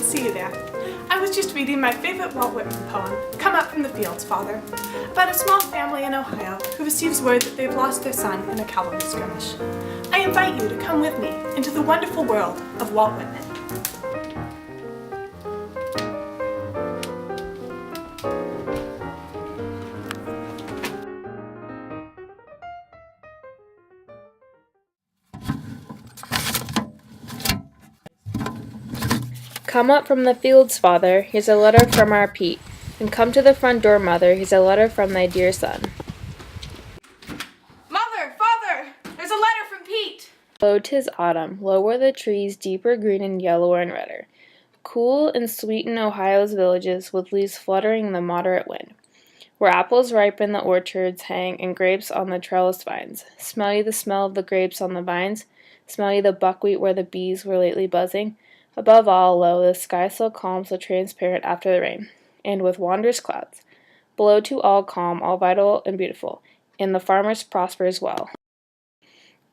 see you there. I was just reading my favorite Walt Whitman poem, Come Up from the Fields, Father, about a small family in Ohio who receives word that they've lost their son in a cavalry skirmish. I invite you to come with me into the wonderful world of Walt Whitman. Come up from the fields, father, here's a letter from our Pete. And come to the front door, mother, here's a letter from thy dear son. Mother! Father! There's a letter from Pete! Lo, 'tis autumn, low were the trees, deeper green and yellower and redder. Cool and sweet in Ohio's villages, with leaves fluttering in the moderate wind. Where apples ripen the orchards hang, and grapes on the trellised vines. Smell ye the smell of the grapes on the vines? Smell ye the buckwheat where the bees were lately buzzing? Above all, lo, the sky so calm, so transparent after the rain, and with wondrous clouds. Below to all calm, all vital and beautiful, and the farmer prospers well.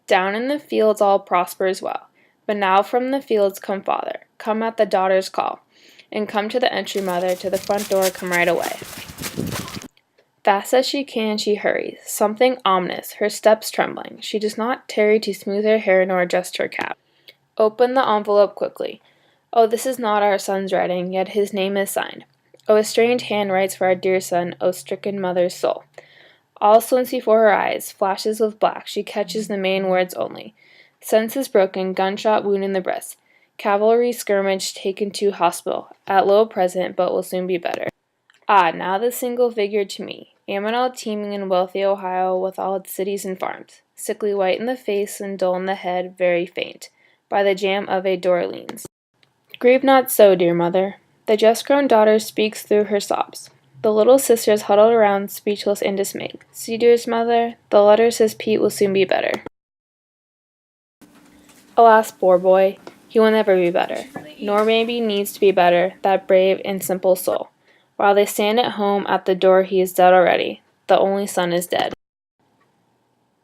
Down in the fields all prospers well. But now from the fields come father, come at the daughter's call, and come to the entry, mother, to the front door come right away. Fast as she can she hurries, something ominous, her steps trembling. She does not tarry to smooth her hair nor adjust her cap. Open the envelope quickly. Oh, this is not our son's writing, yet his name is signed. Oh, a strange hand writes for our dear son, oh, stricken mother's soul. All swims before her eyes, flashes with black, she catches the main words only. Sense is broken, gunshot wound in the breast. Cavalry skirmish taken to hospital, at low present, but will soon be better. Ah, now the single figure to me, Ammon teeming in wealthy Ohio with all its cities and farms, sickly white in the face and dull in the head, very faint, by the jam of a door leans. Grieve not so, dear mother. The just-grown daughter speaks through her sobs. The little sisters huddled around, speechless and dismayed. See, dearest mother, the letter says Pete will soon be better. Alas, poor boy, he will never be better, nor maybe needs to be better, that brave and simple soul. While they stand at home at the door he is dead already, the only son is dead.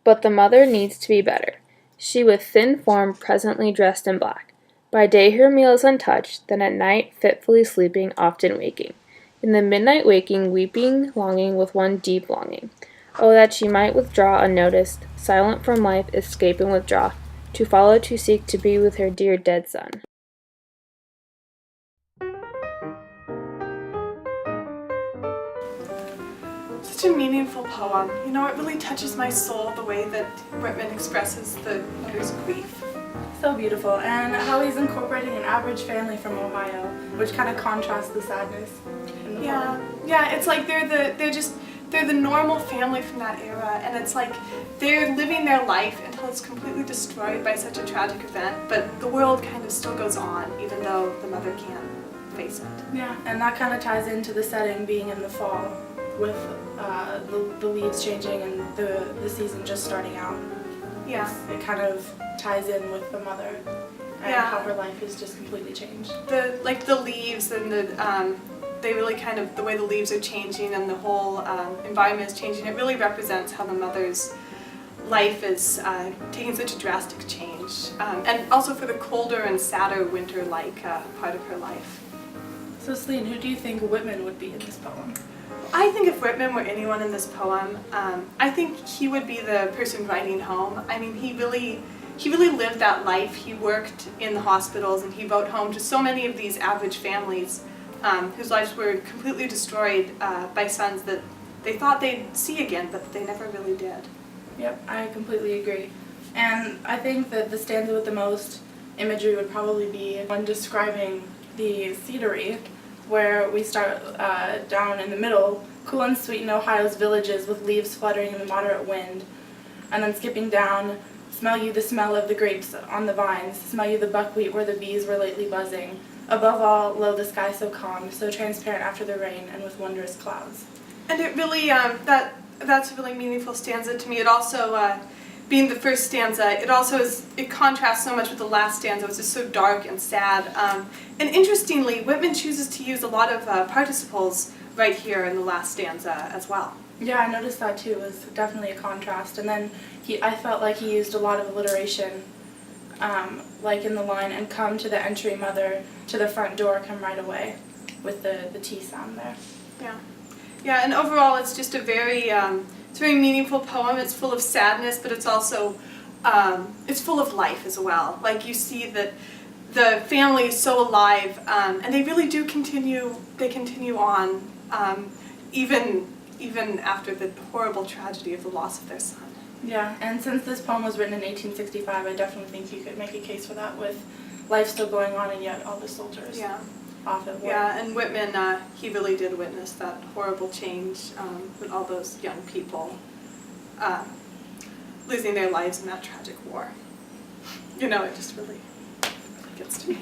But the mother needs to be better. She with thin form presently dressed in black. By day her meal is untouched, then at night fitfully sleeping, often waking. In the midnight waking, weeping, longing with one deep longing. Oh, that she might withdraw unnoticed, silent from life, escape and withdraw, to follow, to seek, to be with her dear dead son. Such a meaningful poem. You know, it really touches my soul the way that Whitman expresses the mother's grief. So beautiful, and how he's incorporating an average family from Ohio, which kind of contrasts the sadness in the poem. Yeah, it's like they're the normal family from that era, and it's like they're living their life until it's completely destroyed by such a tragic event, but the world kind of still goes on, even though the mother can't face it. Yeah, and that kind of ties into the setting being in the fall, with the leaves changing and the season just starting out. Yeah. It kind of ties in with the mother and how her life has just completely changed. The leaves and they really kind of, the way the leaves are changing and the whole environment is changing, it really represents how the mother's life is taking such a drastic change. And also for the colder and sadder winter-like part of her life. So Celine, who do you think Whitman would be in this poem? I think if Whitman were anyone in this poem, I think he would be the person writing home. I mean, he really lived that life. He worked in the hospitals and he wrote home to so many of these average families whose lives were completely destroyed by sons that they thought they'd see again, but they never really did. Yep, I completely agree. And I think that the stanza with the most imagery would probably be one describing the scenery, where we start down in the middle, cool and sweet in Ohio's villages with leaves fluttering in the moderate wind, and then skipping down, smell you the smell of the grapes on the vines, smell you the buckwheat where the bees were lately buzzing. Above all, lo, the sky so calm, so transparent after the rain, and with wondrous clouds. And it really, that's a really meaningful stanza to me. It also, being the first stanza, it contrasts so much with the last stanza, which is so dark and sad. And interestingly, Whitman chooses to use a lot of participles right here in the last stanza as well. Yeah, I noticed that too. It was definitely a contrast. And then I felt like he used a lot of alliteration like in the line, and come to the entry mother to the front door, come right away with the T sound there. Yeah. Yeah, and overall it's just a very, it's a very meaningful poem. It's full of sadness, but it's also, it's full of life as well. Like you see that the family is so alive, and they really do continue on, even after the horrible tragedy of the loss of their son. Yeah, and since this poem was written in 1865, I definitely think you could make a case for that, with life still going on and yet all the soldiers off at war. Yeah, and Whitman, he really did witness that horrible change with all those young people losing their lives in that tragic war. You know, it just really gets to me.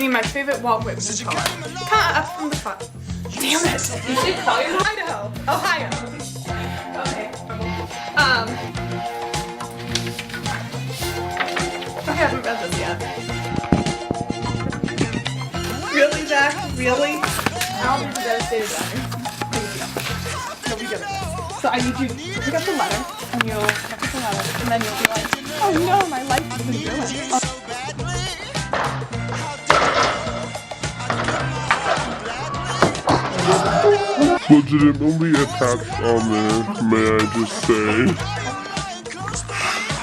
My favorite Walt Whitman poem. Come up from the front. Damn it! You should call your Idaho. Ohio. Okay. I haven't read this yet. Really, Zack? Really? I'll be the devastated letter. You'll be good at this. So I need you to pick up the letter, and you'll pick up the letter, and then you'll be like, oh no, my life has been ruined. Legitimately attached on there, may I just say.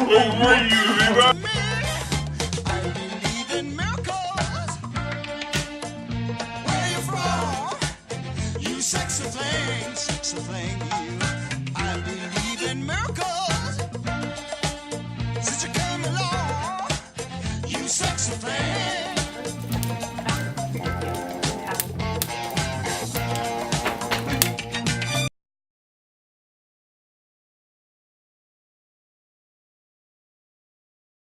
Wait, were you using that? I believe in miracles. Where you from? You sexy thing, you. I believe in miracles. Since you came along, you sexy thing.